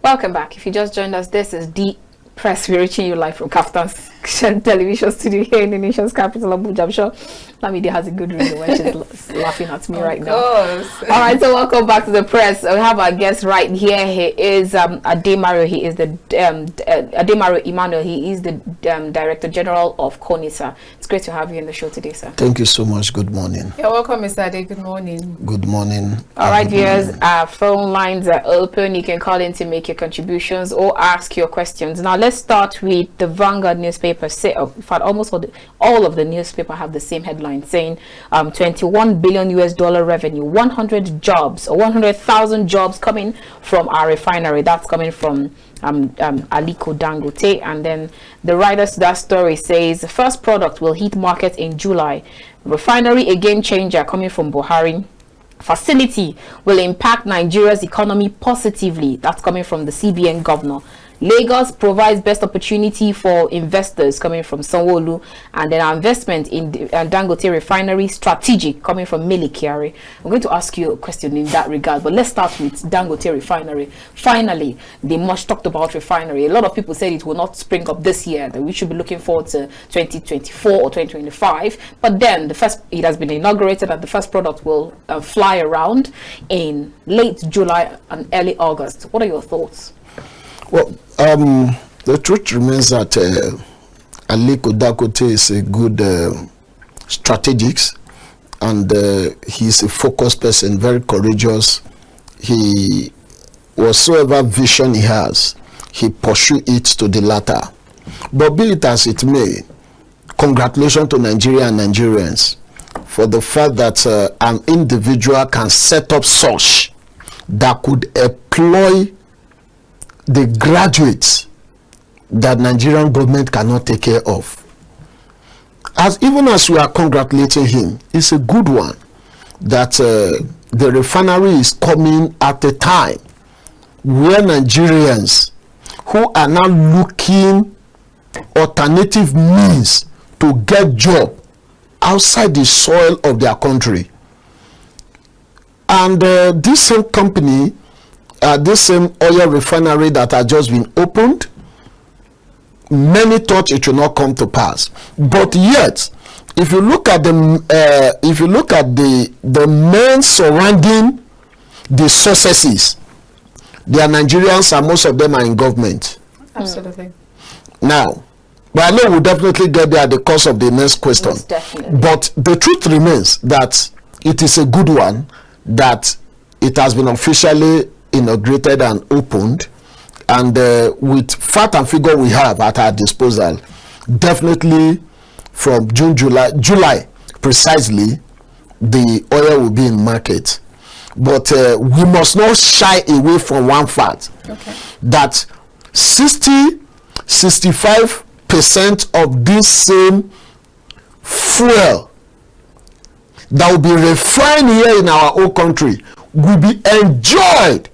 Welcome back. If you just joined us, this is the Press. We're reaching you live from KAFTAN's television studio here in the nation's capital, Abuja. I'm sure Olamide has a good reason why she's laughing at me right now. All right, so welcome back to the Press. We have our guest right here. He is Ade-Mario. He is the Ade-Mario Emmanuel. He is the Director General of CONYASS. It's great to have you in the show today, sir. Thank you so much. Good morning. You're welcome, Mr. Ade. Good morning. Good morning. All right, viewers, our phone lines are open. You can call in to make your contributions or ask your questions. Now, let's start with the Vanguard newspaper. In fact, almost all of the newspaper have the same headline saying $21 billion revenue, 100 jobs or 100,000 jobs coming from our refinery. That's coming from Aliko Dangote. And then the writers to that story says the first product will hit market in July. Refinery, a game changer coming from Buhari. Facility will impact Nigeria's economy positively. That's coming from the CBN governor. Lagos provides best opportunity for investors coming from Sanwo-Olu, and then our investment in Dangote refinery strategic coming from Mele Kyari. I'm going to ask you a question in that regard, but let's start with Dangote refinery. Finally, the much talked about refinery. A lot of people said it will not spring up this year, that we should be looking forward to 2024 or 2025. But then it has been inaugurated and the first product will fly around in late July and early August. What are your thoughts? Well, the truth remains that Aliko Dangote is a good strategist, and he's a focused person, very courageous. He, whatsoever vision he has, he pursue it to the latter. But be it as it may, congratulations to Nigeria and Nigerians for the fact that an individual can set up such that could employ the graduates that Nigerian government cannot take care of. Even as we are congratulating him, it's a good one that the refinery is coming at a time where Nigerians who are now looking alternative means to get job outside the soil of their country. And this same company, this same oil refinery that had just been opened, many thought it should not come to pass. But yet, if you look at the men surrounding the successes, they are Nigerians and most of them are in government. Absolutely. Now, but I know we'll definitely get there at the course of the next question. Yes, definitely. But the truth remains that it is a good one, that it has been officially inaugurated and opened, and with fact and figure we have at our disposal, definitely from July precisely, the oil will be in market. But we must not shy away from one fact, that 65% of this same fuel that will be refined here in our own country will be enjoyed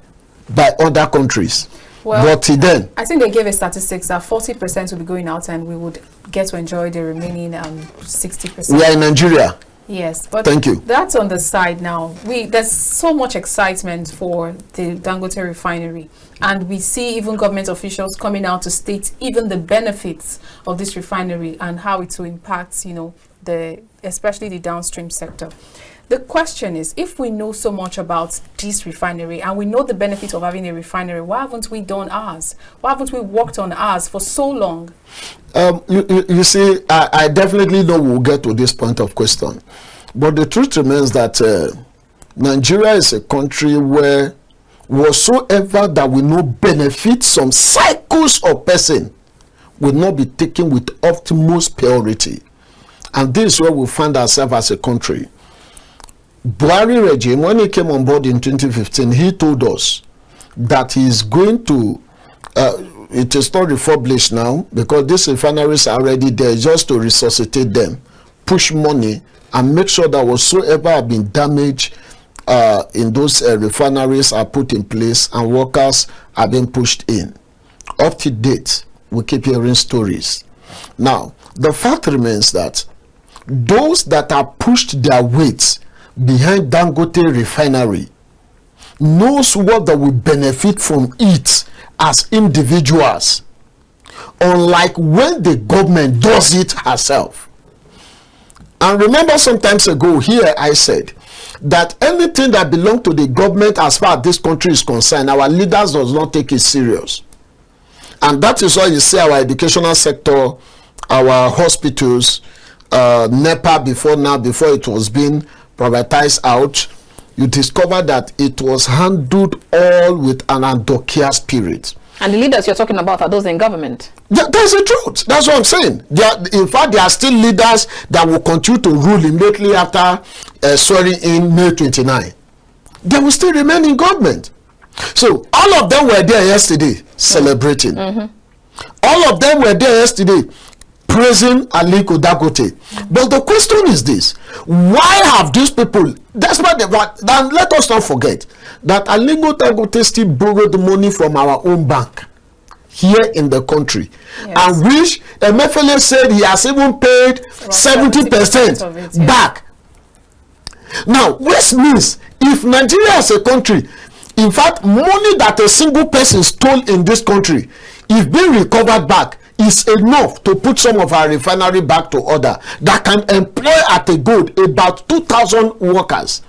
by other countries. Well, but then I think they gave a statistics that 40% will be going out and we would get to enjoy the remaining 60%. We are in Nigeria. Yes, but thank you. That's on the side now. There's so much excitement for the Dangote refinery, and we see even government officials coming out to state even the benefits of this refinery and how it will impact, especially the downstream sector. The question is, if we know so much about this refinery and we know the benefit of having a refinery, why haven't we done ours? Why haven't we worked on ours for so long? You see, I definitely know we'll get to this point of question. But the truth remains that Nigeria is a country where whatsoever that will not benefit some cycles of person will not be taken with utmost priority. And this is where we find ourselves as a country. Buhari regime, when he came on board in 2015, he told us that he is going to, it is not refurbished now because these refineries are already there, just to resuscitate them, push money and make sure that whatsoever have been damaged in those refineries are put in place and workers are being pushed in. Up to date, we keep hearing stories. Now, the fact remains that those that have pushed their weight behind Dangote refinery, knows what they will benefit from it as individuals, unlike when the government does it herself. And remember, sometimes ago here I said that anything that belongs to the government as far as this country is concerned, our leaders does not take it serious. And that is why you see our educational sector, our hospitals, NEPA before it was being privatized out, you discover that it was handled all with an Andokia spirit. And the leaders you're talking about are those in government. That's the truth. That's what I'm saying. In fact, there are still leaders that will continue to rule immediately after swearing in May 29. They will still remain in government. So all of them were there yesterday celebrating. All of them were there yesterday praising Aliko Dangote. But the question is this: why have these people? That's why then let us not forget that Aliko Dangote still borrowed the money from our own bank here in the country, and which Emmanuel said he has even paid 70% back. Now, which means if Nigeria as a country, in fact, money that a single person stole in this country, if being recovered back, is enough to put some of our refinery back to order, that can employ at a good about 2,000 workers.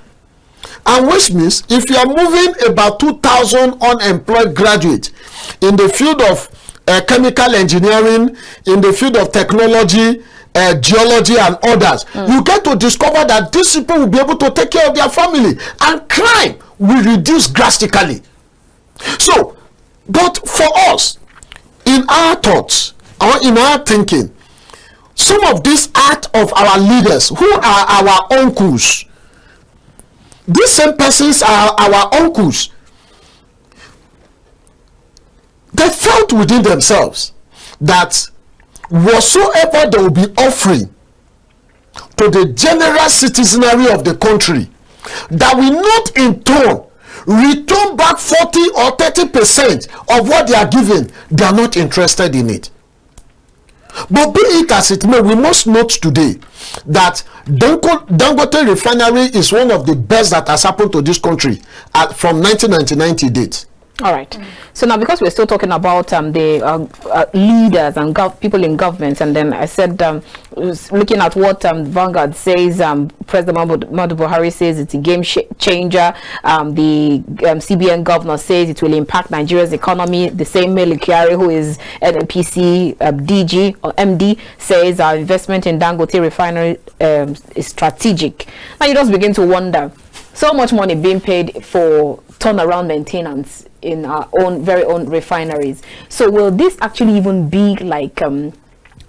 And which means if you are moving about 2,000 unemployed graduates in the field of chemical engineering, in the field of technology, geology and others, you get to discover that these people will be able to take care of their family, and crime will reduce drastically. So, but for us, in our thoughts or in our thinking, some of this act of our leaders who are our uncles, these same persons are our uncles, they felt within themselves that whatsoever they will be offering to the general citizenry of the country, that will not in turn return back 40 or 30% of what they are given, they are not interested in it. But be it as it may, we must note today that Dangote Refinery is one of the best that has happened to this country from 1999 to date. All right. So now, because we're still talking about the leaders and people in government, and then I said, looking at what Vanguard says, President Muhammadu Buhari says it's a game changer. The CBN governor says it will impact Nigeria's economy. The same Mele Kyari, who is NNPC DG or MD, says our investment in Dangote Refinery is strategic. Now you just begin to wonder, so much money being paid for turnaround maintenance in our own very own refineries. So will this actually even be like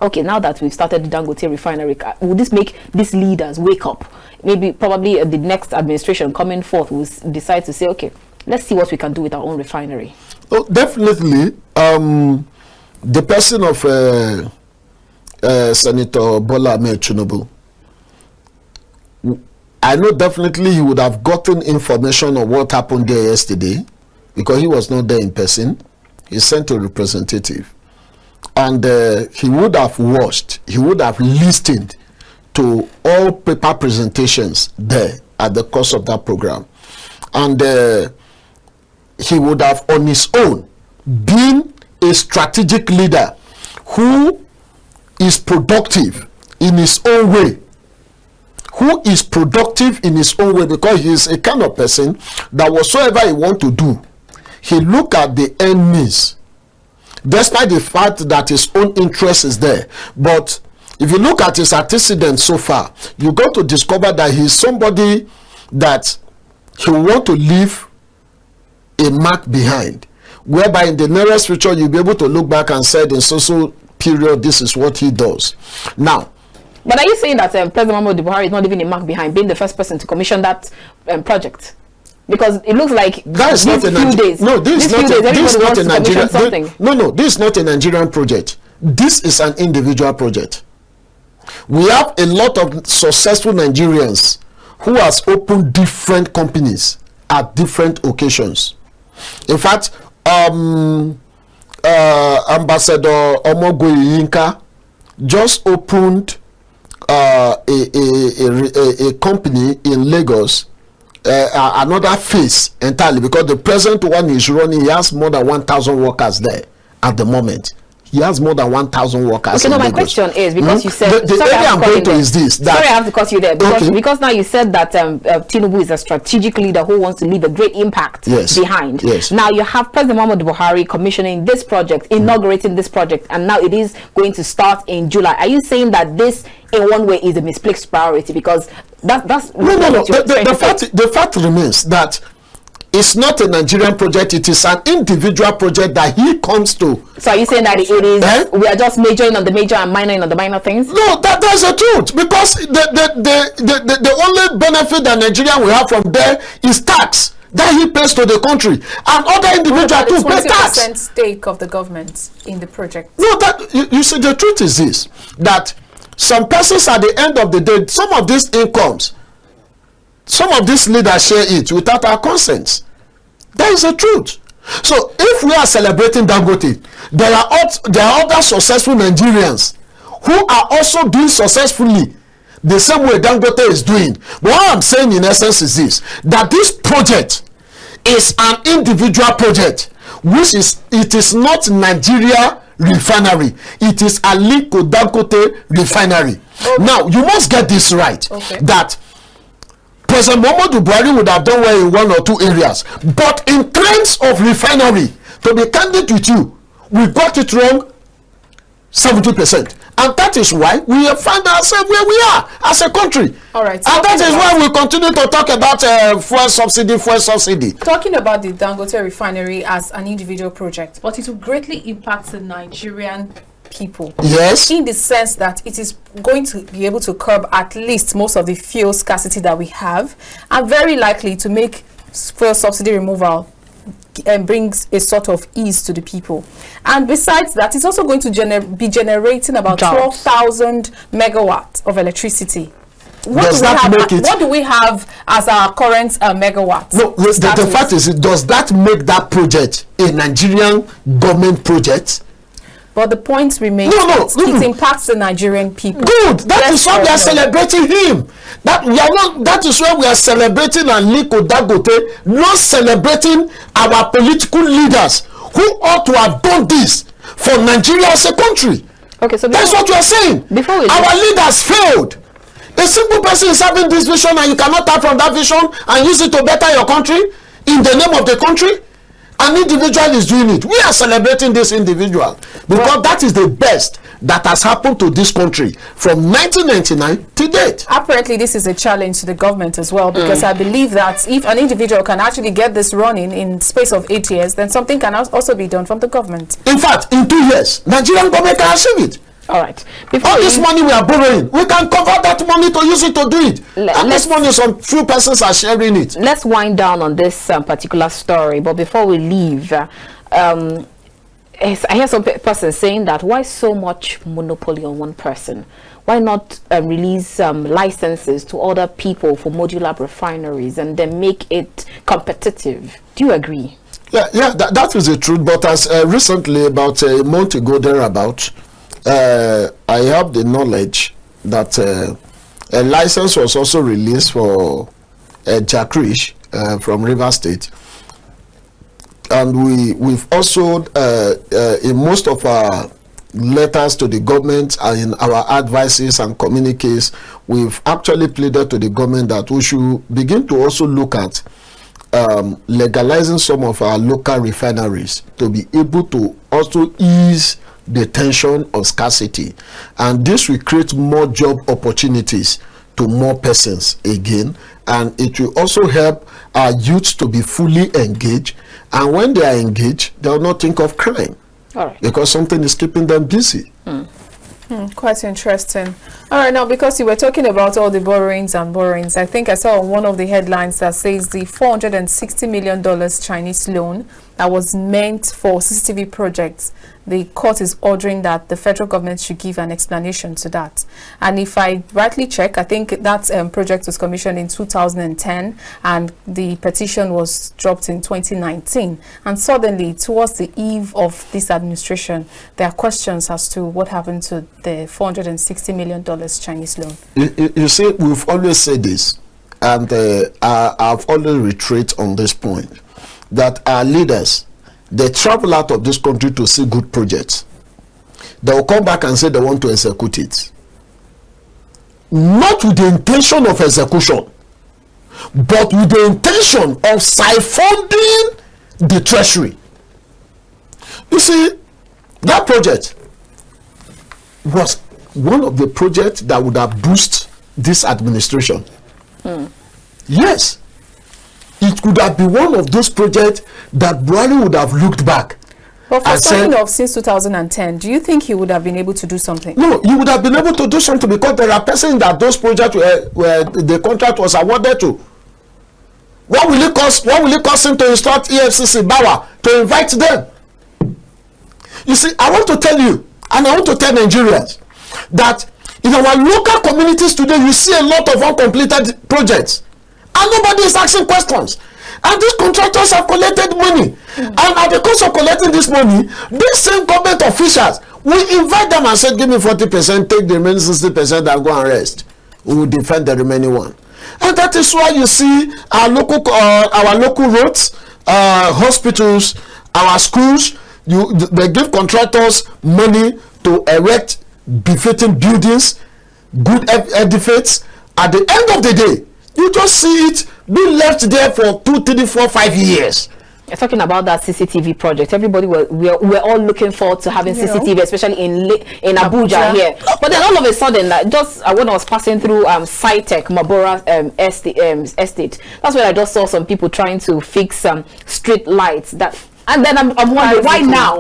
okay, now that we've started the Dangote Refinery, will this make these leaders wake up? Maybe probably the next administration coming forth will decide to say, okay, let's see what we can do with our own refinery. Oh, definitely. The person of Senator Bola Ahmed Tinubu, I know definitely he would have gotten information of what happened there yesterday, because he was not there in person. He sent a representative, and he would have watched, he would have listened to all paper presentations there at the course of that program, and he would have on his own been a strategic leader who is productive in his own way, because he is a kind of person that whatsoever he want to do, he look at the enemies, despite the fact that his own interest is there. But if you look at his antecedents so far, you got to discover that he is somebody that he want to leave a mark behind, whereby in the nearest future you'll be able to look back and say in so period this is what he does. Now, but are you saying that President Muhammadu Buhari is not leaving a mark behind, being the first person to commission that project? Because it looks like that's not a Nigerian. No, this is not a Nigerian. No, this is not a Nigerian project. This is an individual project. We have a lot of successful Nigerians who has opened different companies at different occasions. In fact, Ambassador Omogoye Yinka just opened a company in Lagos another phase entirely, because the present one is running. He has more than 1,000 workers there at the moment. He has more than 1,000 workers. Okay, no, my question is, because you said the area I'm going to is this. Sorry, I have to cut you there, because now you said that Tinubu is a strategic leader who wants to leave a great impact behind. Yes. Now you have President Muhammadu Buhari commissioning this project, inaugurating this project, and now it is going to start in July. Are you saying that this, in one way, is a misplaced priority? Because that's no. The fact remains that it's not a Nigerian project, it is an individual project that he comes to. So are you saying that it is, we are just majoring on the major and minoring on the minor things? No, that's the truth. Because the only benefit that Nigeria will have from there is tax that he pays to the country. And other individuals too pay tax. 20% stake of the government in the project. No, you see, the truth is this, that some persons at the end of the day, some of these incomes, some of these leaders share it without our consent. That is the truth. So if we are celebrating Dangote, there are other successful Nigerians who are also doing successfully the same way Dangote is doing. But what I'm saying in essence is this, that this project is an individual project, it is not Nigeria refinery, it is Aliko Dangote refinery. Okay. Now you must get this right, that President Muhammadu Buhari would have done well in one or two areas, but in terms of refinery, to be candid with you, we got it wrong 70%, and that is why we find ourselves where we are as a country. All right, and that is why we continue to talk about fuel subsidy. Talking about the Dangote refinery as an individual project, but it will greatly impact the Nigerian people. Yes. In the sense that it is going to be able to curb at least most of the fuel scarcity that we have, and very likely to make fuel subsidy removal brings a sort of ease to the people. And besides that, it's also going to be generating about 12,000 megawatts of electricity. What do we have as our current megawatts? No, the fact is, does that make that project a Nigerian government project? But the point remains, it impacts the Nigerian people. Good. That is why we are celebrating him. That is why we are celebrating Aliko Dangote, not celebrating our political leaders who ought to have done this for Nigeria as a country. Okay, so that's what we are saying. Our leaders failed. A simple person is having this vision, and you cannot tap from that vision and use it to better your country in the name of the country. An individual is doing it. We are celebrating this individual because that is the best that has happened to this country from 1999 to date. Apparently, this is a challenge to the government as well, because I believe that if an individual can actually get this running in space of 8 years, then something can also be done from the government. In fact, in 2 years, Nigerian government can achieve it. All right. All this money we are borrowing, we can convert that money to use it to do it. And this money, some few persons are sharing it. Let's wind down on this particular story. But before we leave, I hear some person saying that why so much monopoly on one person? Why not release licenses to other people for modular refineries and then make it competitive? Do you agree? Yeah, that is the truth. But as recently, about a month ago, thereabout, I have the knowledge that a license was also released for Jack Rich from Rivers State, and we've also in most of our letters to the government and in our advices and communiques, we've actually pleaded to the government that we should begin to also look at legalizing some of our local refineries to be able to also ease the tension of scarcity, and this will create more job opportunities to more persons again, and it will also help our youth to be fully engaged, and when they are engaged, they will not think of crime. All right. Because something is keeping them busy. Quite interesting. All right, now because you were talking about all the borrowings, I think I saw one of the headlines that says the $460 million Chinese loan that was meant for CCTV projects, the court is ordering that the federal government should give an explanation to that. And if I rightly check, I think that project was commissioned in 2010 and the petition was dropped in 2019. And suddenly, towards the eve of this administration, there are questions as to what happened to the $460 million Chinese loan. You see, we've always said this. and I've always retreated on this point, that our leaders, they travel out of this country to see good projects. They will come back and say they want to execute it. Not with the intention of execution, but with the intention of siphoning the treasury. You see, that project was one of the projects that would have boosted this administration. Yes, it could have been one of those projects that Buhari would have looked back. But for something of since 2010, do you think he would have been able to do something? No, he would have been able to do something because there are persons that those projects where the contract was awarded to. What will it cost? What will it cost him to instruct EFCC Bawa to invite them? You see, I want to tell you, and I want to tell Nigerians, that in our local communities today, you see a lot of uncompleted projects, and nobody is asking questions. And these contractors have collected money, and at the cost of collecting this money, these same government officials will invite them and say, give me 40%, take the remaining 60% and go and rest. We will defend the remaining one. And that is why you see our local roads, hospitals, our schools, they give contractors money to erect befitting buildings, good edifices. At the end of the day, you just see it being left there for 2, 3, 4, 5 years. You're talking about that CCTV project. Everybody we're all looking forward to having CCTV, especially in Abuja here. But then all of a sudden, just when I was passing through Sci-Tech Mabora estate, that's when I just saw some people trying to fix some street lights. And then I'm wondering, why now?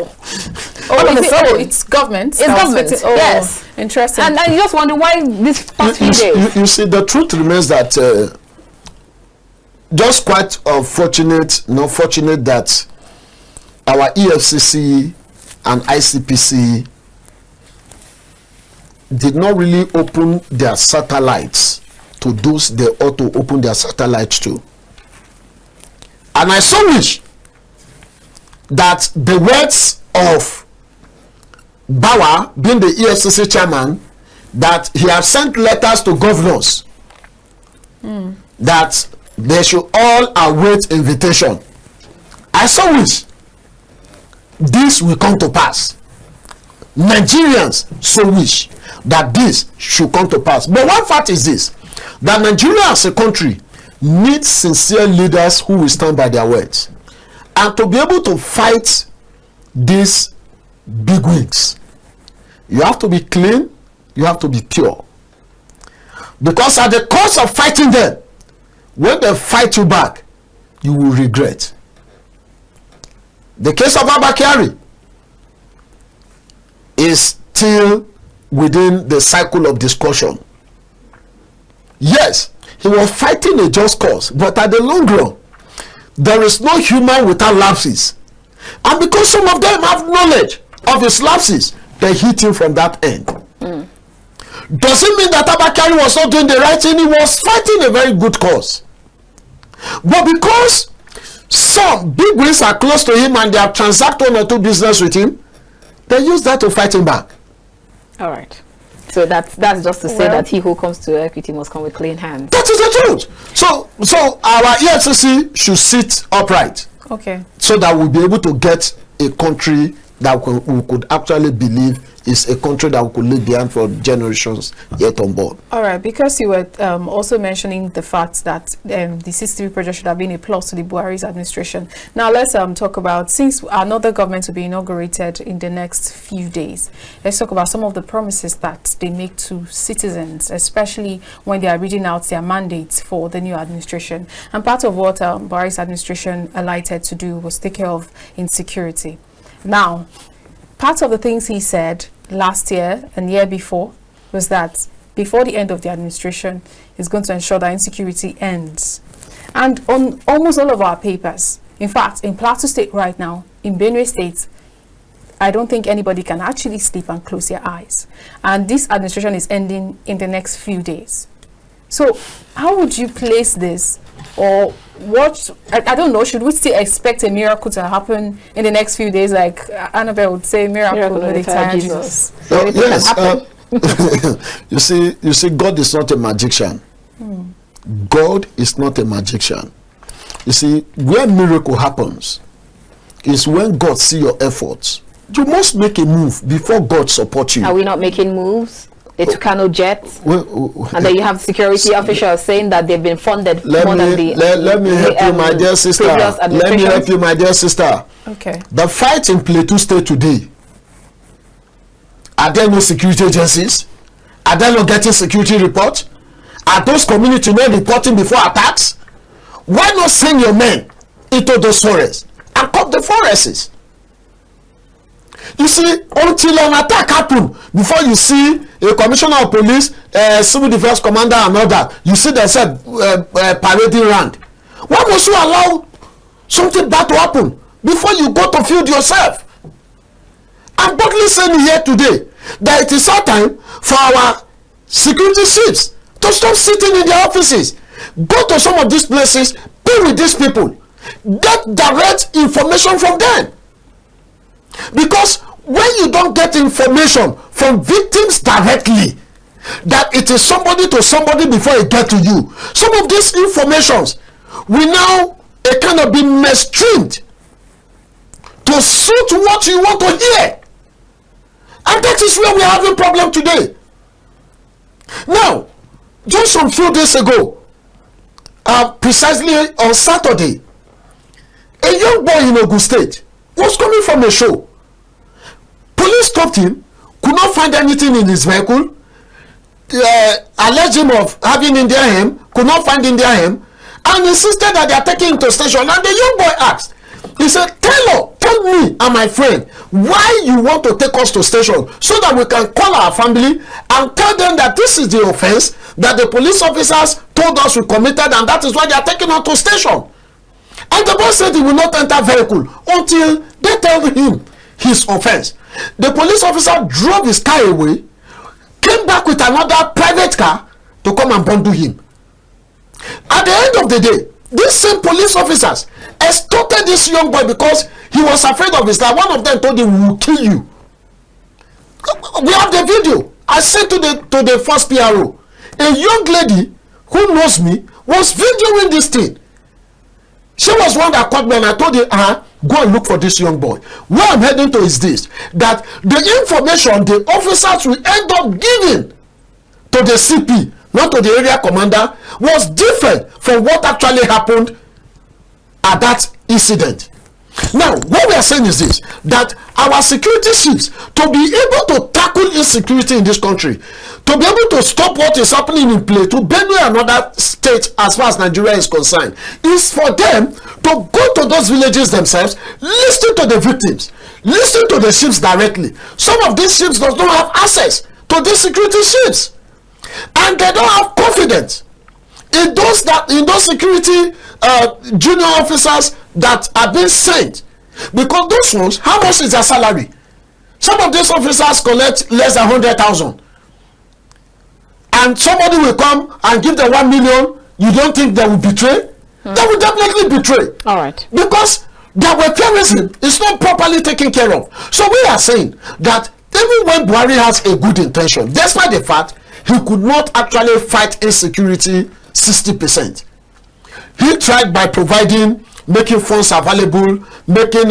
It's government. It's government. Yes. Interesting. And I just wonder why this past few days. You see, the truth remains that just quite unfortunate that our EFCC and ICPC did not really open their satellites to those they ought to open their satellites to. And I so wish that the words of Bawa, being the EFCC chairman, that he has sent letters to governors that they should all await invitation. I so wish this will come to pass. Nigerians so wish that this should come to pass. But one fact is this, that Nigeria as a country needs sincere leaders who will stand by their words. And to be able to fight these big wigs, you have to be clean, you have to be pure. Because at the cost of fighting them, when they fight you back, you will regret. The case of Abba Kyari is still within the cycle of discussion. Yes, he was fighting a just cause, but at the long run, there is no human without lapses. And because some of them have knowledge of his lapses, they hit him from that end. Does it mean that Abba Kyari was not doing the right thing? He was fighting a very good cause. But because some big wigs are close to him and they have transacted 1 or 2 business with him, they use that to fight him back. All right. So that's just to say that he who comes to equity must come with clean hands. That is the truth. So our EFCC should sit upright. Okay. So that we'll be able to get a country that we could actually believe is a country that we could leave behind for generations yet on board. All right, because you were also mentioning the fact that the CCTV project should have been a plus to the Buhari's administration. Now let's talk about, since another government will be inaugurated in the next few days, let's talk about some of the promises that they make to citizens, especially when they are reading out their mandates for the new administration. And part of what Buhari's administration alighted to do was take care of insecurity. Now, part of the things he said last year and year before was that before the end of the administration, he's going to ensure that insecurity ends. And on almost all of our papers, in fact, in Plateau State right now, in Benue State, I don't think anybody can actually sleep and close their eyes. And this administration is ending in the next few days. So how would you place this? Or what, I don't know, should we still expect a miracle to happen in the next few days, like Annabel would say, miracle with the entire Jesus? Yes, you see, God is not a magician. God is not a magician. You see, where miracle happens is when God see your efforts. You must make a move before God support you. Are we not making moves? The Tucano jet, and then you have security officials saying that they've been funded more than the. Let me help you, my dear sister. Let me help you, my dear sister. Okay. The fight in Plateau State today. Are there no security agencies? Are they not getting security reports? Are those communities not reporting before attacks? Why not send your men into those forests and cut the forests? You see, until an attack happens, before you see a commissioner of police, civil defense commander and all that, you see themselves parading around. Why must you allow something bad to happen before you go to field yourself? I'm boldly saying here today that it is our time for our security chiefs to stop sitting in their offices. Go to some of these places, be with these people, get direct information from them. Because when you don't get information from victims directly, that it is somebody to somebody before it get to you, some of these informations will now kind of be mainstreamed to suit what you want to hear. And that is where we are having problem today. Now, just some few days ago, precisely on Saturday, a young boy in Ogun State was coming from a show. Police stopped him, could not find anything in his vehicle, alleged him of having Indian hemp, could not find Indian hemp, and insisted that they are taking him to station. And the young boy asked, he said, tell me and my friend why you want to take us to station so that we can call our family and tell them that this is the offense that the police officers told us we committed, and that is why they are taking us to station. And the boy said he will not enter vehicle until they tell him his offense. The police officer drove his car away, came back with another private car to come and bundle him. At the end of the day, these same police officers extorted this young boy because he was afraid of his life. One of them told him, we will kill you. We have the video. I said to the first PRO, a young lady who knows me was videoing this thing. She was one that caught me, and I told her, go and look for this young boy. Where I'm heading to is this, that the information the officers will end up giving to the CP, not to the area commander, was different from what actually happened at that incident. Now, what we are saying is this, that our security chiefs, to be able to tackle insecurity in this country, to be able to stop what is happening in Plateau, Benue and other states as far as Nigeria is concerned, is for them to go to those villages themselves, listen to the victims, listen to the chiefs directly. Some of these chiefs does not have access to these security chiefs, and they don't have confidence in those security junior officers that are being sent, because those ones, how much is their salary? Some of these officers collect less than 100,000, and somebody will come and give them 1 million. You don't think they will betray? They will definitely betray. All right, because their welfareism is not properly taken care of. So we are saying that even when Buhari has a good intention, despite the fact he could not actually fight insecurity 60%. He tried by making funds available, making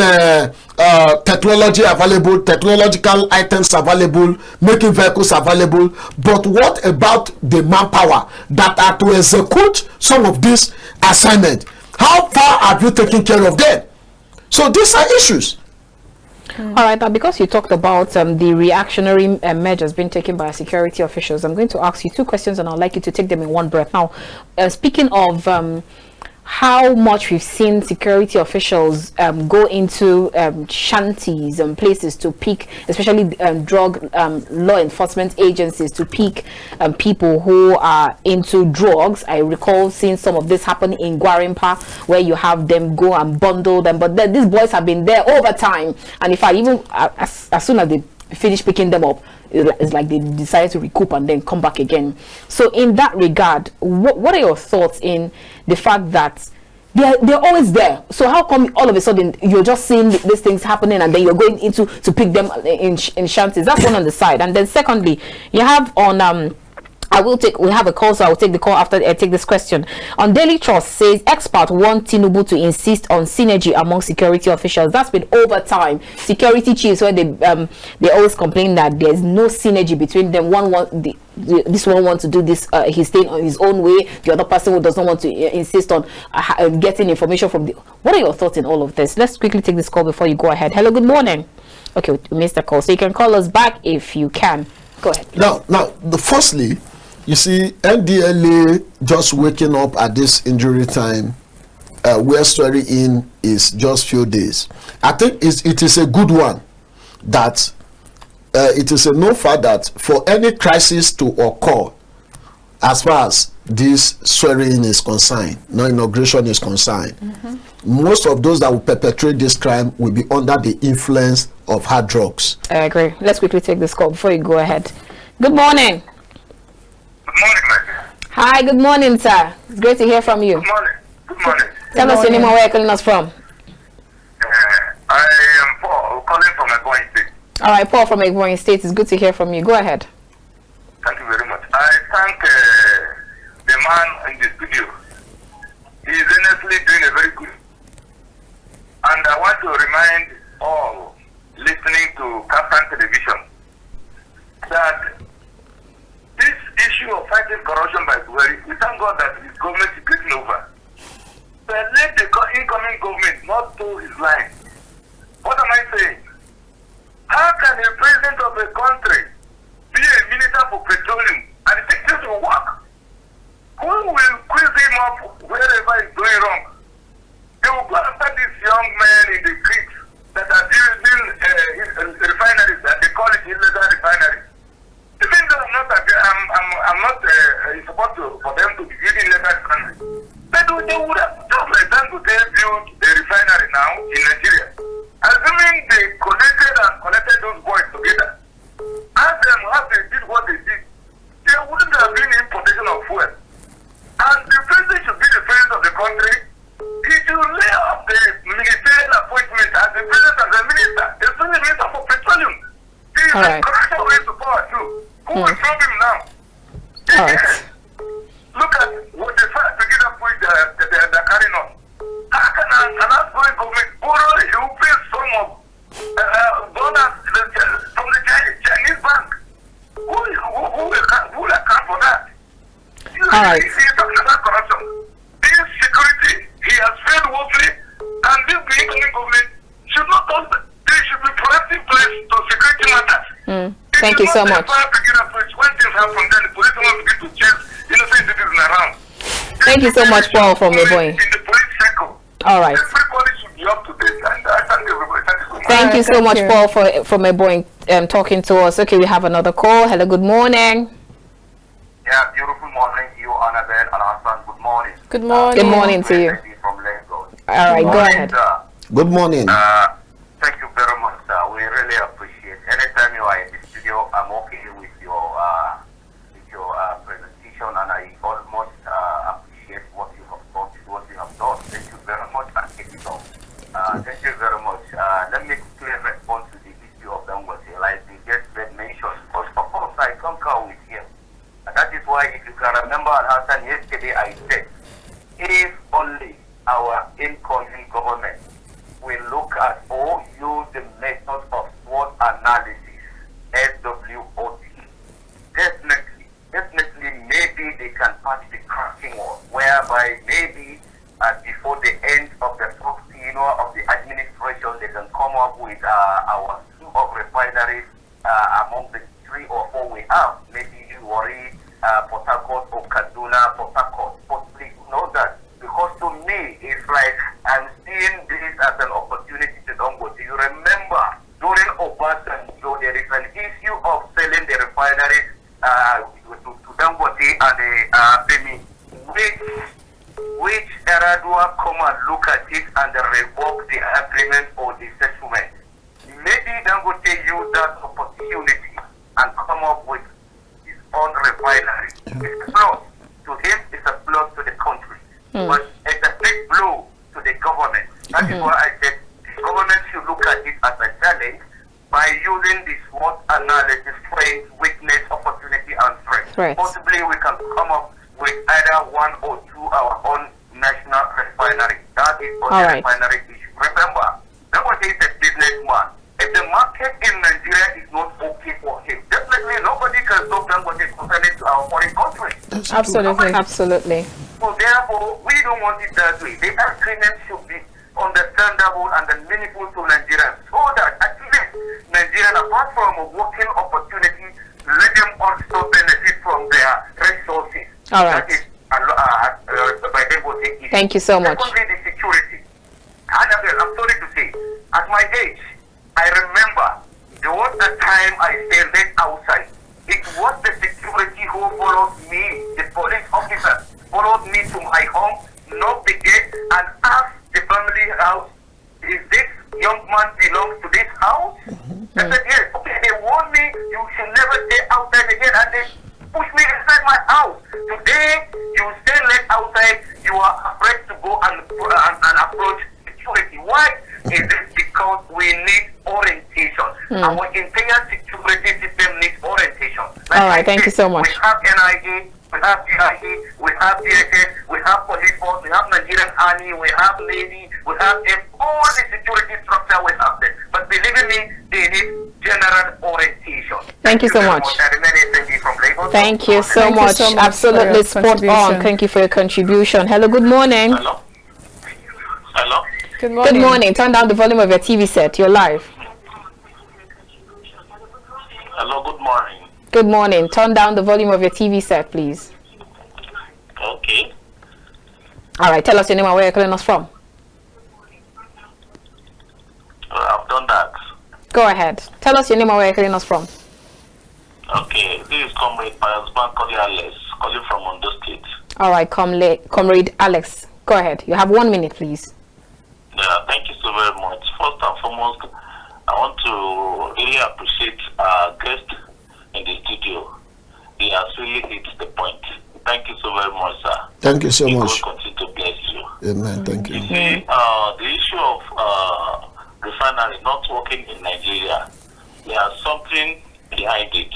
technology available, technological items available, making vehicles available. But what about the manpower that are to execute some of these assignments? How far have you taken care of them? So these are issues. All right, now because you talked about the reactionary measures being taken by security officials, I'm going to ask you two questions, and I'd like you to take them in one breath. Now, speaking of how much we've seen security officials go into shanties and places to pick, especially drug law enforcement agencies, to pick people who are into drugs. I recall seeing some of this happen in Gwarimpa, where you have them go and bundle them, but then these boys have been there over time, and if I even as soon as they finish picking them up, it's like they decide to recoup and then come back again. So in that regard, what are your thoughts in the fact that they're always there? So how come all of a sudden you're just seeing these things happening and then you're going into to pick them in shanties? That's one on the side. And then secondly, you have on We have a call, so I will take the call after I take this question. On Daily Trust says expert want Tinubu to insist on synergy among security officials. That's been over time. Security chiefs, where they always complain that there's no synergy between them. This one wants to do this, he's staying on his own way. The other person who does not want to insist on getting information from the. What are your thoughts in all of this? Let's quickly take this call before you go ahead. Hello, good morning. Okay, we missed the call, so you can call us back if you can. Go ahead. Firstly, you see, NDLA just waking up at this injury time, where swearing in is just few days. I think it is a good one that it is a no fact that for any crisis to occur, as far as this swearing in is concerned, no inauguration is concerned, most of those that will perpetrate this crime will be under the influence of hard drugs. I agree. Let's quickly take this call before you go ahead. Good morning. Good morning, my dear. Hi, good morning, sir. It's great to hear from you. Good morning. Good morning. Tell us your name and where you're calling us from. I am Paul, calling from Ebonyi State. All right, Paul from Ebonyi State. It's good to hear from you. Go ahead. Thank you very much. I thank the man in the studio. He is honestly doing a very good. And I want to remind all listening to KAFTAN television that this issue of fighting corruption by Buhari, we thank God that his government is getting over. But let the incoming government not toe his line. What am I saying? How can a president of a country be a minister for petroleum and think this will work? Who will quiz him up wherever he's going wrong? They will go after these young men in the creeks that are building refineries, that they call it illegal refineries. Even though I'm not in support for them to be building illegal refineries, but they would have just like DANGOTE build a refinery now in Nigeria. Assuming they connected those boys together, ask them how they did what they did, there wouldn't have been importation of fuel. And the president should be the president of the country. He should lay off the ministerial appointment as the president, as a minister, the minister for petroleum. He is a corruption way to power too. Who will stop him now? All right. Look at what they try to get up with they're carrying on. How can an outgoing government borrow a huge sum of dollars from the Chinese bank? Who will account for that? All right. He's talking about corruption. This security, he has failed woefully, and this incoming government should not touch that. They should be proactive place to security matters. Thank you so much. When things happen, then the police will begin to chase innocent citizens around. Thank you so much, Paul from Ebonyi. In the police circle. All right. Everybody should be up to date, and I thank everybody. Thank you so much. Thank you so Thank much, you. Paul, from Ebonyi talking to us. Okay, we have another call. Hello, good morning. Yeah, beautiful morning to you, Annabel, Alhassan. Good morning. Good morning. Good morning to you. From Lagos. All right, go ahead. Good morning. Thank you very much, sir. We really appreciate. Anytime you are in the studio, I'm okay with your presentation, and I almost appreciate what you have done. What you have done. Thank you very much, and keep it up. Thank you very much. Let me clearly respond to the issue of Dangote, like the guest mentioned. Because of course, I concur with him. And that is why, if you can remember, Alhassan, yesterday I said, if only our incoming government will look at or use the method of SWOT analysis, SWOT, definitely maybe they can patch the cracking wall, whereby maybe before the end of the first tenure of the administration, they can come up with our slew of refineries among the 3 or 4 we have. Maybe you worry Port Harcourt or Kaduna, Port Harcourt. But please know that, because to me, it's like I'm seeing this as an opportunity to Dangote. You remember, during Obasanjo, there is an issue of selling the refineries to Dangote and the Bemi, which Eradua come and look at it and revoke the agreement or the settlement. Maybe Dangote use that opportunity and come up with his own refinery. It's a plus to him, it's a plus to the country. But it's a big blow to the government. That is why I said the government should look at it as a challenge by using the SWOT analysis, strength, weakness, opportunity, and threat. threats. possibly we can come up with either one or two our own national refinery. That is on All the right. refinery issue. Remember, Dangote is a businessman. If the market in Nigeria is not okay for him, definitely nobody can stop Dangote concerning to our foreign country. That's Absolutely. Absolutely. So therefore, we don't want it that way. The agreement should be understandable and meaningful to Nigerians, so that at least Nigerians, apart from a working opportunity, let them also benefit from their resources. All right. That is by Dangote. Thank you so much. Secondly, the security. Annabel, I'm sorry to say, at my age, I remember there was a time I stayed late outside. It was the security who followed me, the police officer followed me to my home, knocked the gate, and asked the family house, is this young man belongs to this house? I said, yes. Okay, they warned me, you should never stay outside again, and they pushed me inside my house. Today, you stay late outside, you are afraid to go and approach security. Why? Is it because we need orientation? Our entire security system needs orientation. Like All right, I thank you said, so much. We have NIA, we have GIE, we have DSS, we have police force, we have Nigerian Army, we have Navy, we have all the security structure we have there. But believe me, they need general orientation. Thank you so very much. I remain SND from Lagos. Thank you so Thank you much. so much for Absolutely your spot on. contribution. Thank you for your contribution. Hello, good morning. Hello? Hello? Good morning. Good morning. Turn down the volume of your TV set. You're live. Hello, good morning. Good morning. Turn down the volume of your TV set, please. Okay. All right. Tell us your name and where you're calling us from. I've done that. Go ahead. Tell us your name and where you're calling us from. Okay, this is Comrade Payasban calling from Ondo State. All right, Comrade Alex. Go ahead. You have 1 minute, please. Yeah, thank you so very much. First and foremost, I want to really appreciate our guest in the studio. He has really hit the point. Thank you so very much, sir. Thank you so May much. God continue to bless you. Amen. Thank you. See, the issue of refinery not working in Nigeria, there's something behind it.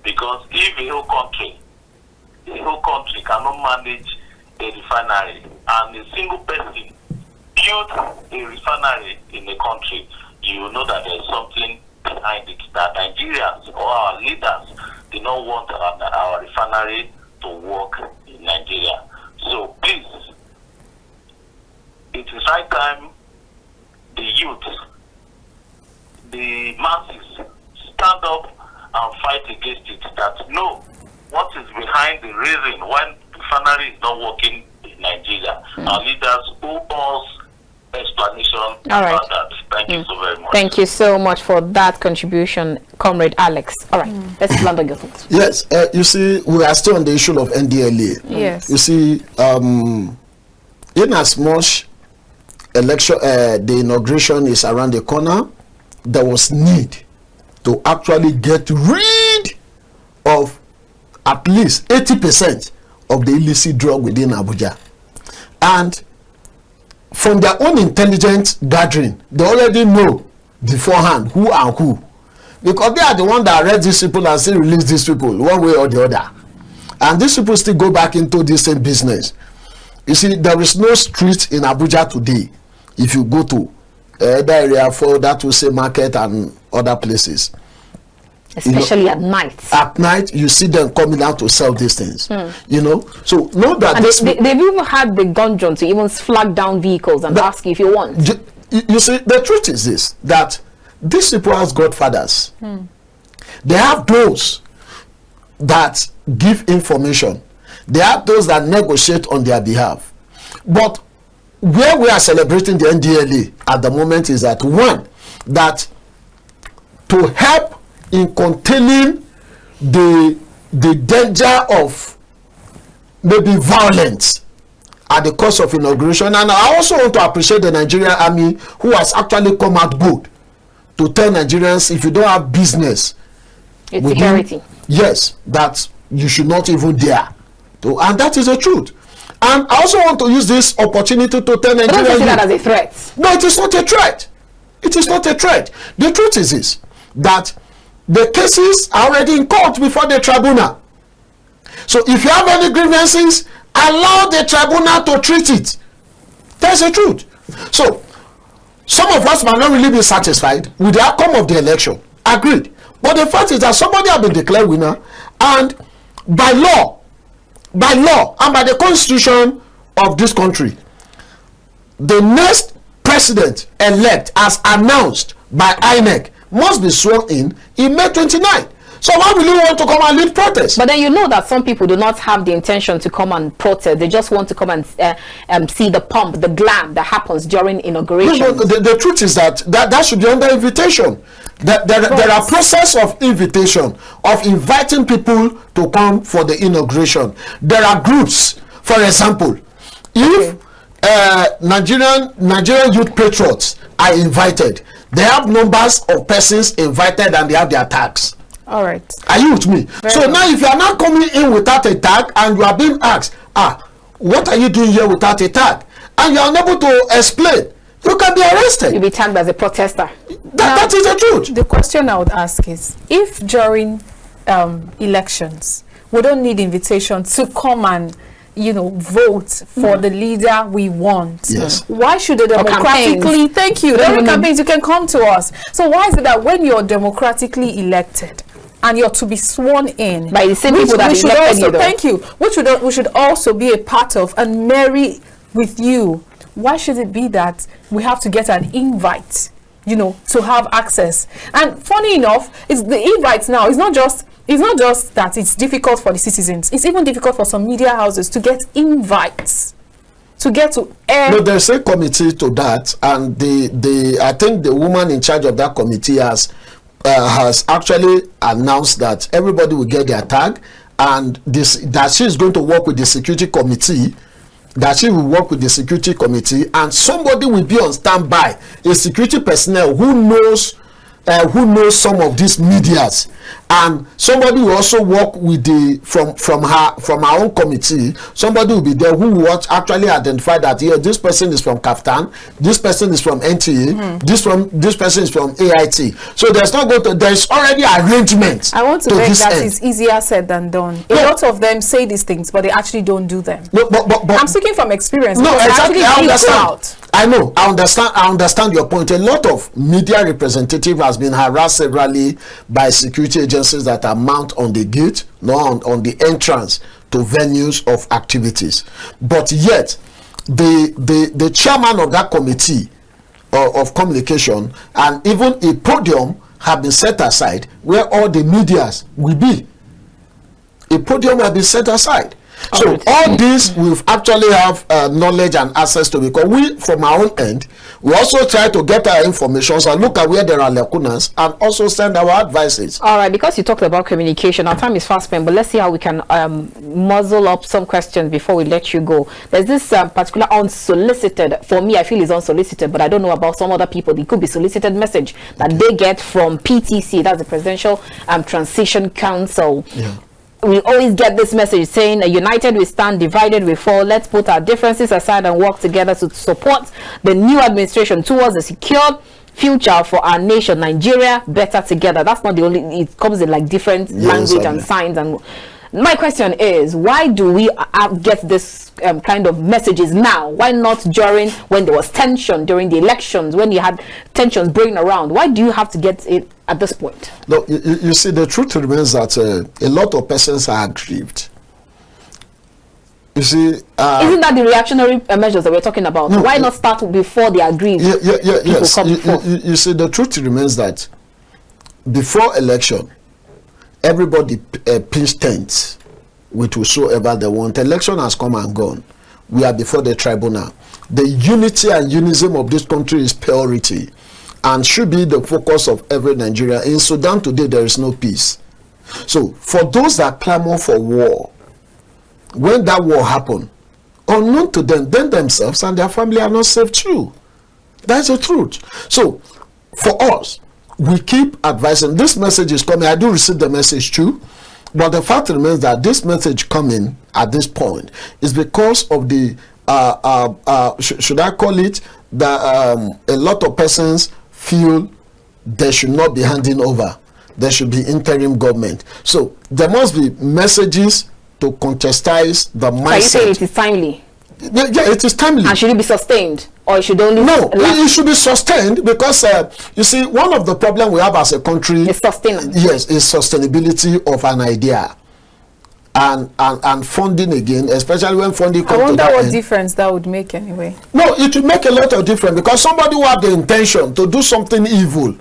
Because if the whole country cannot manage a refinery, and a single person build a refinery in a country, you know that there's something behind it, that Nigerians or our leaders do not want our refinery to work in Nigeria. So please, it is high time the youth, the masses, stand up and fight against it. That no, what is behind the reason why refinery is not working in Nigeria? Our leaders owe us explanation about that. Thank you so very much. Thank you so much for that contribution, Comrade Alex. All right, let's land on your thoughts. Yes, you see, we are still on the issue of NDLA. Yes. You see, in as much election, the inauguration is around the corner, there was need to actually get rid of at least 80% of the illicit drug within Abuja. And from their own intelligence gathering, they already know beforehand who and who, because they are the one that arrest these people and still release these people one way or the other, and these people still go back into this same business. You see, there is no street in Abuja today, if you go to the area for that will say market and other places, Especially at night. at night you see them coming out to sell these things. You know, so know that And this they've even had the gungeon to even flag down vehicles and ask you if you want. you see, the truth is this, that these people has godfathers. They have those that give information, they have those that negotiate on their behalf. But where we are celebrating the NDLA at the moment is that, one, that to help in containing the danger of maybe violence at the cost of inauguration. And I also want to appreciate the Nigerian Army, who has actually come out good to tell Nigerians, if you don't have business It's within- security. yes, that you should not even dare to, and that is the truth. And I also want to use this opportunity to tell But don't Nigerians, see that as a threat. no, it is not a threat. It is not a threat. The truth is this, that the cases are already in court before the tribunal. So if you have any grievances, allow the tribunal to treat it. That's the truth. So some of us might not really be satisfied with the outcome of the election. Agreed. But the fact is that somebody has been declared winner, and by law, and by the constitution of this country, the next president-elect, as announced by INEC, must be sworn in May 29. So why will you want to come and lead protest? But then you know that some people do not have the intention to come and protest. They just want to come and see the pomp, the glam that happens during inauguration. No, the truth is that should be under invitation. There are process of invitation, of inviting people to come for the inauguration. There are groups, for example, if Nigerian youth patriots are invited, they have numbers of persons invited and they have their tags. All right. Are you with me? So now if you are not coming in without a tag and you are being asked, what are you doing here without a tag? And you are unable to explain, you can be arrested. You'll be tagged as a protester. That is the truth. The question I would ask is, if during elections, we don't need invitation to come and vote for the leader we want. Yes. Why should the democratically, thank you, during campaigns you can come to us. So why is it that when you're democratically elected and you're to be sworn in by the same people that elected you, thank you, which we should also be a part of and marry with you, why should it be that we have to get an invite, to have access? And funny enough, it's the invites now, it's not just that it's difficult for the citizens, it's even difficult for some media houses to get invites to get to air. No, there's a committee to that, and I think the woman in charge of that committee has actually announced that everybody will get their tag, and that she is going to work with the security committee. That she will work with the security committee, and somebody will be on standby, a security personnel who knows some of these medias, and somebody will also work with from her own committee. Somebody will be there who will actually identify that this person is from KAFTAN, this person is from NTA, this person is from AIT. So there's already arrangements. I want to make that it's easier said than done. A lot of them say these things, but they actually don't do them. No, but I'm speaking from experience. No, exactly. I understand. I know. I understand your point. A lot of media representative has been harassed severally by security agencies that are mounted on the gate, on the entrance to venues of activities. But yet, the chairman of that committee of communication and even a podium have been set aside where all the medias will be. A podium has been set aside. So all this we actually have knowledge and access to, because we, from our own end, we also try to get our information and look at where there are lacunas and also send our advices. All right, because you talked about communication, our time is fast spent, but let's see how we can muzzle up some questions before we let you go. There's this particular unsolicited, for me I feel is unsolicited, but I don't know about some other people, it could be solicited message that they get from PTC, that's the Presidential Transition Council. Yeah. We always get this message saying, united we stand, divided we fall. Let's put our differences aside and work together to support the new administration towards a secure future for our nation, Nigeria, better together. That's not the only, it comes in like different language and signs. And my question is, why do we get this kind of messages now? Why not during, when there was tension during the elections, when you had tensions brewing around? Why do you have to get it at this point? No, you see, the truth remains that a lot of persons are aggrieved. You see, isn't that the reactionary measures that we're talking about? No, why not start before they agree? Yes. You see, the truth remains that before election, everybody pitched tents with whosoever they want. Election has come and gone. We are before the tribunal. The unity and unison of this country is priority and should be the focus of every Nigerian. In Sudan today, there is no peace. So for those that clamor for war, when that war happened, unknown to them, themselves and their family are not safe too. That's the truth. So for us, we keep advising. This message is coming. I do receive the message too, but the fact remains that this message coming at this point is because of the should I call it that a lot of persons feel they should not be handing over. There should be interim government. So there must be messages to contextualize the mindset. Can you say it is timely? Yeah, it is timely. And should it be sustained, or it should only No, it should be sustained, because you see, one of the problems we have as a country is sustainable. Yes, is sustainability of an idea, and funding again, especially when funding comes I wonder to that what end. difference that would make anyway. No, it will make a lot of difference, because somebody who had the intention to do something evil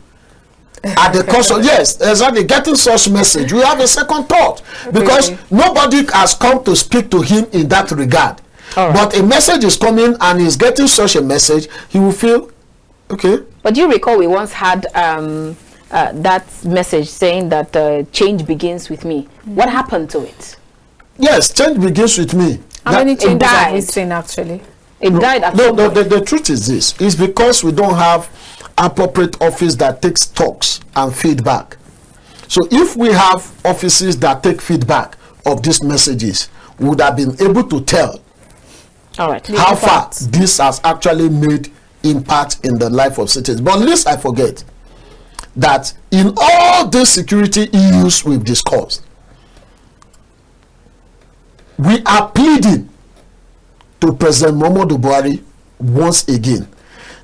at the cost of, yes, exactly, getting such message, we have a second thought, because nobody has come to speak to him in that regard. But a message is coming and he's getting such a message, he will feel okay. But do you recall we once had that message saying that change begins with me? What happened to it? Yes, change begins with me. How many changes have we died. seen actually? It died at some point. The truth is this, is because we don't have appropriate office that takes talks and feedback. So if we have offices that take feedback of these messages, we would have been able to tell how far this has actually made impact in the life of citizens. But lest I forget that in all the security issues we've discussed, we are pleading to President Muhammadu Buhari once again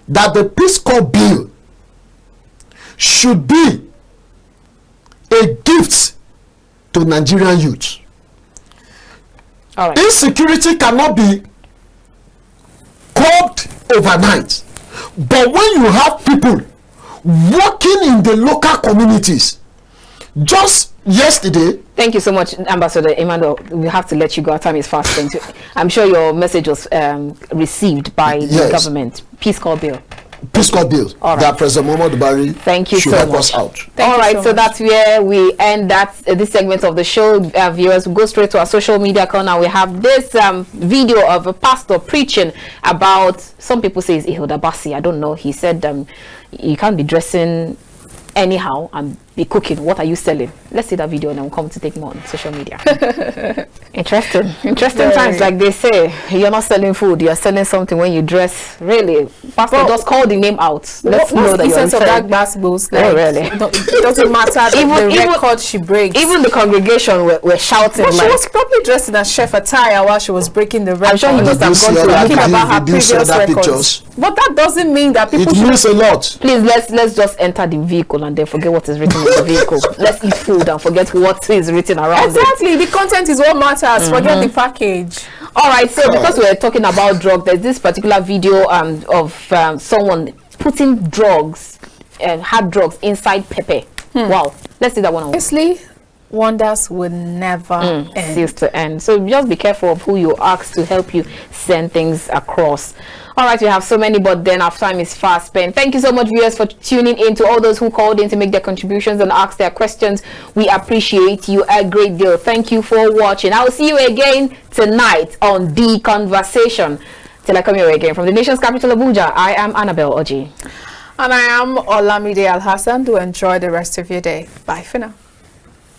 that the Peace Corps bill should be a gift to Nigerian youth. Insecurity cannot be curbed overnight, but when you have people working in the local communities, just yesterday. Thank you so much, Ambassador Emmanuel. We have to let you go. Our time is fast spent. I'm sure your message was received by the government. Peace Corps bill. Peace Corps bill. That President Muhammadu Buhari thank you should so help much. us out. All right, so that's where we end this segment of the show. Viewers, we go straight to our social media account. Now we have this video of a pastor preaching about, some people say it's Ihoda Basi. I don't know. He said you can't be dressing anyhow and be cooking. What are you selling? Let's see that video and then we'll come to take more on social media. Interesting times, like they say. You're not selling food, you're selling something when you dress. Really, pastor, just call the name out. Let's know that you're of that gospel. Like, really, it doesn't matter the record she breaks. Even the congregation were shouting. But she was probably dressed in a chef attire while she was breaking the record. I'm sure he must have gone to talking about her previous records. Pictures. But that doesn't mean that people it means a lot. Please, let's just enter the vehicle and then forget what is written in the vehicle. Let's eat food and forget what is written around exactly. The content is what matters. Forget the package. All right, so because we're talking about drugs, there's this particular video of someone putting drugs hard drugs inside pepper. Wow, let's see that one. Honestly, wonders will never cease to end. So just be careful of who you ask to help you send things across. All right, we have so many, but then our time is fast spent. Thank you so much, viewers, for tuning in. To all those who called in to make their contributions and ask their questions, we appreciate you a great deal. Thank you for watching. I will see you again tonight on The Conversation. Till I come your way again from the nation's capital, Abuja, I am Annabel Orji. And I am Olamide Alhassan. Do enjoy the rest of your day. Bye for now.